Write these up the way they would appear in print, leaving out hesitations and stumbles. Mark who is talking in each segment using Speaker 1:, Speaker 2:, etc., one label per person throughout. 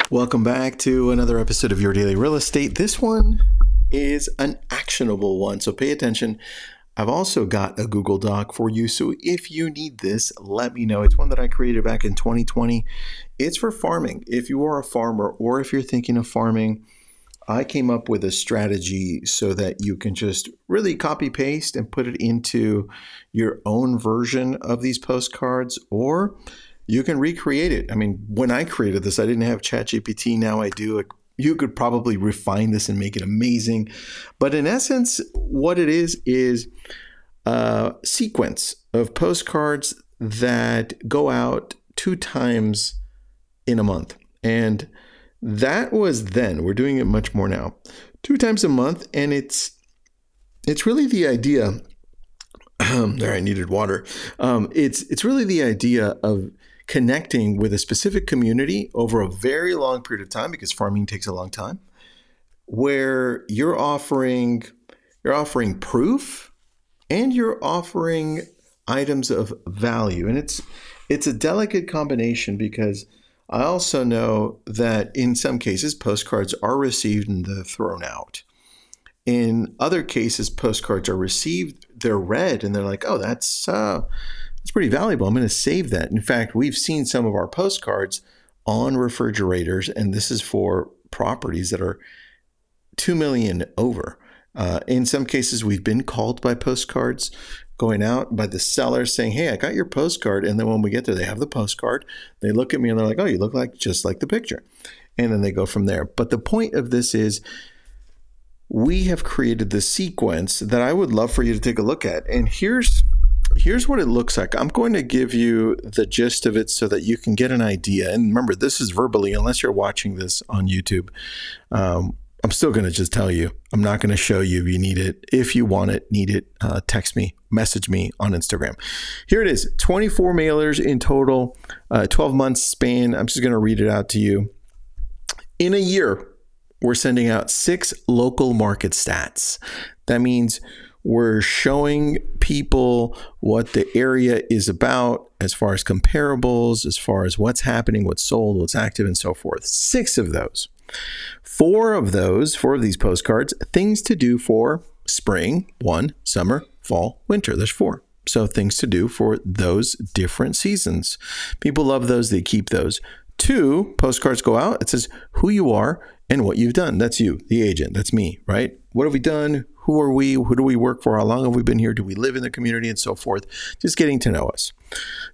Speaker 1: Welcome back to another episode of Your Daily Real Estate. This one is an actionable one, so pay attention. I've also got a Google Doc for you, so if you need this, let me know. It's one that I created back in 2020. It's for farming. If you are a farmer or if you're thinking of farming, I came up with a strategy so that you can just really copy paste and put it into your own version of these postcards, or you can recreate it. I mean, when I created this, I didn't have ChatGPT. Now I do. You could probably refine this and make it amazing. But in essence, what it is a sequence of postcards that go out 2 times in a month. And that was then. We're doing it much more now. 2 times a month. And it's really the idea. There, I needed water. It's really the idea of connecting with a specific community over a very long period of time, because farming takes a long time, where you're offering proof and you're offering items of value. And it's a delicate combination, because I also know that in some cases postcards are received and they're thrown out. In other cases, postcards are received, they're read, and they're like, oh, that's pretty valuable. I'm going to save that. In fact, we've seen some of our postcards on refrigerators, and this is for properties that are 2 million over. In some cases, we've been called by postcards going out by the seller saying, hey, I got your postcard. And then when we get there, they have the postcard. They look at me and they're like, oh, you look just like the picture. And then they go from there. But the point of this is we have created the sequence that I would love for you to take a look at. And here's what it looks like. I'm going to give you the gist of it so that you can get an idea. And remember, this is verbally, unless you're watching this on YouTube. I'm still going to just tell you. I'm not going to show you if you need it. If you want it, need it, text me, message me on Instagram. Here it is, 24 mailers in total, 12 months span. I'm just going to read it out to you. In a year, we're sending out 6 local market stats. That means we're showing people what the area is about as far as comparables, as far as what's happening, what's sold, what's active, and so forth. 6 of those. 4 of these postcards, things to do for spring, 1, summer, fall, winter. There's 4. So things to do for those different seasons. People love those. They keep those. 2 postcards go out. It says who you are and what you've done. That's you, the agent. That's me, right? What have we done? Who are we? Who do we work for? How long have we been here? Do we live in the community? And so forth. Just getting to know us.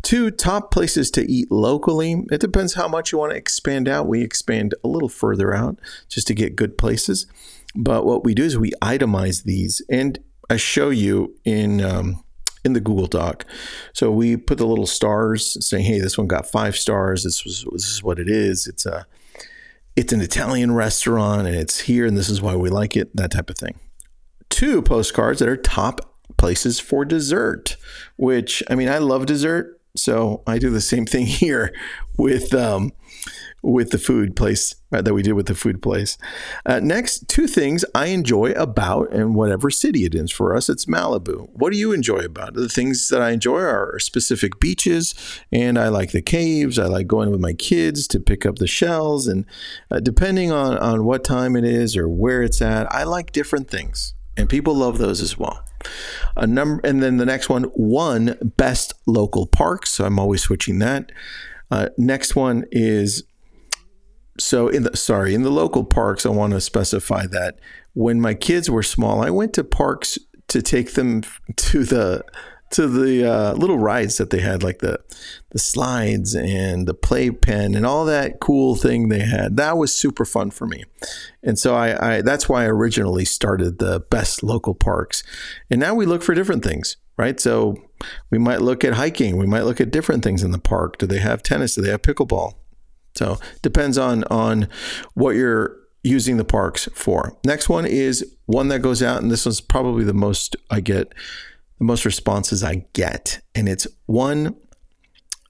Speaker 1: 2, top places to eat locally. It depends how much you want to expand out. We expand a little further out just to get good places. But what we do is we itemize these. And I show you in the Google Doc. So we put the little stars saying, hey, this one got 5 stars. This is what it is. It's an Italian restaurant and it's here and this is why we like it, that type of thing. 2 postcards that are top places for dessert, which, I mean, I love dessert. So I do the same thing here with the food place, right, that we did with the food place. Next, 2 things I enjoy about, and whatever city it is. For us, it's Malibu. What do you enjoy about it? The things that I enjoy are specific beaches, and I like the caves. I like going with my kids to pick up the shells, and depending on what time it is or where it's at, I like different things, and people love those as well. And then the next one, best local parks. So I'm always switching that. Next one is, so in the local parks, I want to specify that when my kids were small, I went to parks to take them to the little rides that they had, like the slides and the playpen and all that cool thing they had. That was super fun for me. And so that's why I originally started the best local parks. And now we look for different things, right? So we might look at hiking. We might look at different things in the park. Do they have tennis? Do they have pickleball? So depends on what you're using the parks for. Next one is one that goes out, and this one's probably the most responses I get. And it's one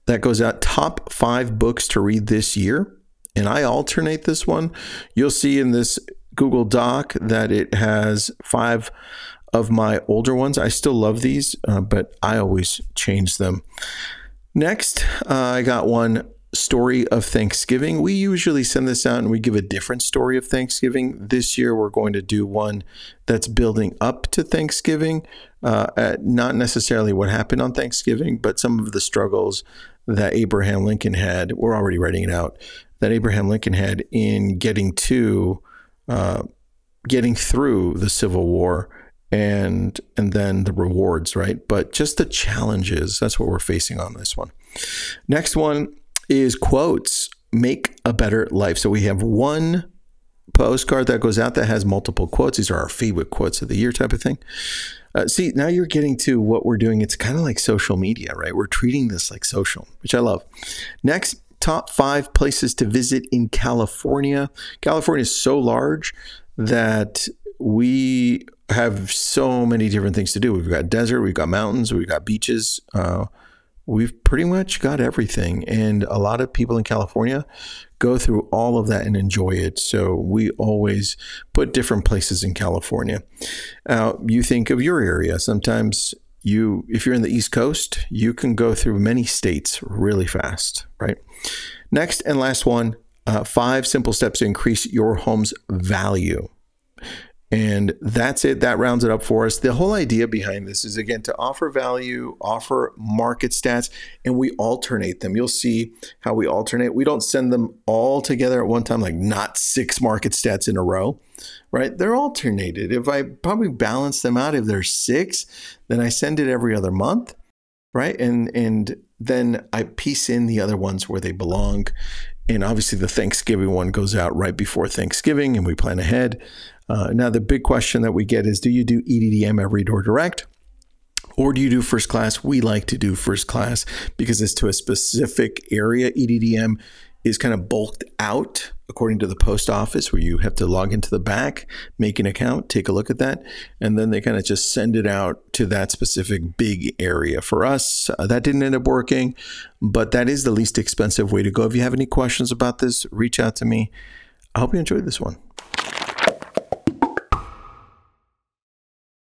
Speaker 1: that goes out, top 5 books to read this year. And I alternate this one. You'll see in this Google Doc that it has 5 of my older ones. I still love these, but I always change them. Next, I got one, story of Thanksgiving. We usually send this out and we give a different story of Thanksgiving. This year, we're going to do one that's building up to Thanksgiving, not necessarily what happened on Thanksgiving, but some of the struggles that Abraham Lincoln had. We're already writing it out, that Abraham Lincoln had in getting through the Civil War and then the rewards, right? But just the challenges, that's what we're facing on this one. Next one is quotes make a better life. So we have one postcard that goes out that has multiple quotes. These are our favorite quotes of the year type of thing. See, now you're getting to what we're doing. It's kind of like social media, right? We're treating this like social, which I love. Next, top 5 places to visit in California. California is so large that we have so many different things to do. We've got desert, we've got mountains, we've got beaches. We've pretty much got everything. And a lot of people in California go through all of that and enjoy it. So we always put different places in California. You think of your area. Sometimes if you're in the East Coast, you can go through many states really fast, right? Next and last one, 5 simple steps to increase your home's value. And that's it. That rounds it up for us. The whole idea behind this is, again, to offer value, offer market stats, and we alternate them. You'll see how we alternate. We don't send them all together at one time, like not 6 market stats in a row, right? They're alternated. If I probably balance them out, if there's 6, then I send it every other month, right? And then I piece in the other ones where they belong. And obviously the Thanksgiving one goes out right before Thanksgiving, and we plan ahead. Now, the big question that we get is, do you do EDDM every door direct, or do you do first class? We like to do first class because it's to a specific area. EDDM is kind of bulked out according to the post office, where you have to log into the back, make an account, take a look at that, and then they kind of just send it out to that specific big area. For us, that didn't end up working, but that is the least expensive way to go. If you have any questions about this, reach out to me. I hope you enjoyed this one.